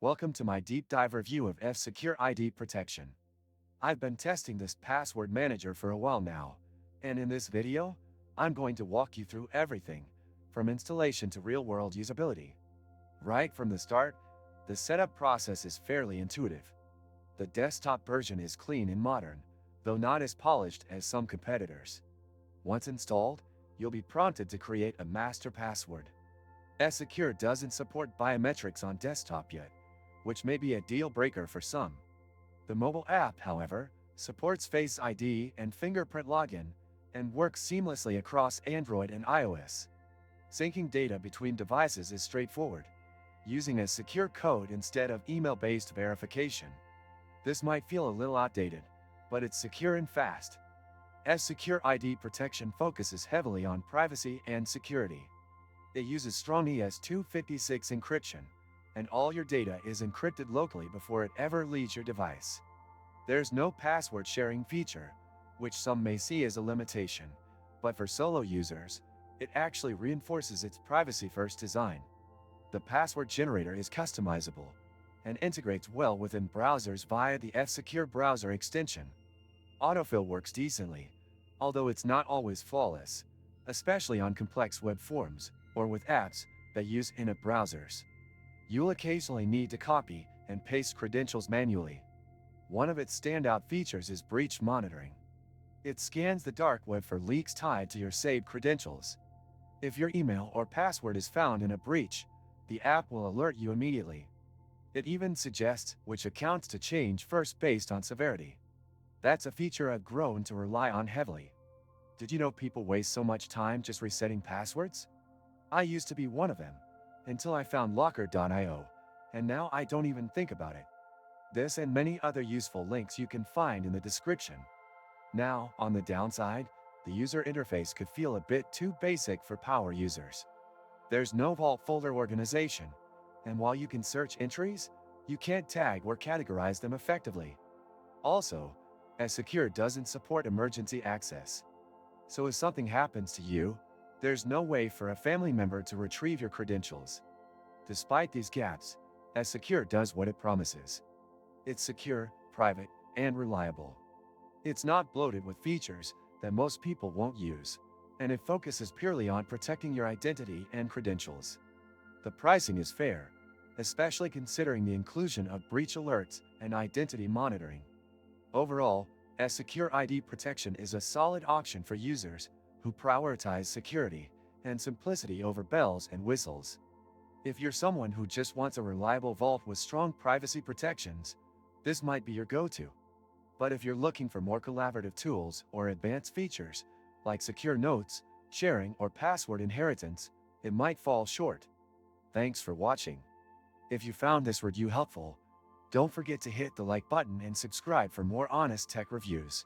Welcome to my deep dive review of F-Secure ID Protection. I've been testing this password manager for a while now, and in this video, I'm going to walk you through everything, from installation to real-world usability. Right from the start, the setup process is fairly intuitive. The desktop version is clean and modern, though not as polished as some competitors. Once installed, you'll be prompted to create a master password. F-Secure doesn't support biometrics on desktop yet, which may be a deal breaker for some. The mobile app, however, supports Face ID and fingerprint login and works seamlessly across Android and iOS. Syncing data between devices is straightforward, using a secure code instead of email-based verification. This might feel a little outdated, but it's secure and fast. F-Secure ID Protection focuses heavily on privacy and security. It uses strong ES256 encryption, and all your data is encrypted locally before it ever leaves your device. There's no password sharing feature, which some may see as a limitation, but for solo users, it actually reinforces its privacy-first design. The password generator is customizable and integrates well within browsers via the F-Secure browser extension. Autofill works decently, although it's not always flawless, especially on complex web forms or with apps that use in-app browsers. You'll occasionally need to copy and paste credentials manually. One of its standout features is breach monitoring. It scans the dark web for leaks tied to your saved credentials. If your email or password is found in a breach, the app will alert you immediately. It even suggests which accounts to change first based on severity. That's a feature I've grown to rely on heavily. Did you know people waste so much time just resetting passwords? I used to be one of them, until I found Locker.io, and now I don't even think about it. This and many other useful links you can find in the description. Now, on the downside, the user interface could feel a bit too basic for power users. There's no vault folder organization, and while you can search entries, you can't tag or categorize them effectively. Also, F-Secure doesn't support emergency access. So if something happens to you, there's no way for a family member to retrieve your credentials. Despite these gaps, F-Secure does what it promises. It's secure, private, and reliable. It's not bloated with features that most people won't use, and it focuses purely on protecting your identity and credentials. The pricing is fair, especially considering the inclusion of breach alerts and identity monitoring. Overall, F-Secure ID Protection is a solid option for users who prioritize security and simplicity over bells and whistles. If you're someone who just wants a reliable vault with strong privacy protections, this might be your go-to. But if you're looking for more collaborative tools or advanced features, like secure notes, sharing, or password inheritance, it might fall short. Thanks for watching. If you found this review helpful, don't forget to hit the like button and subscribe for more honest tech reviews.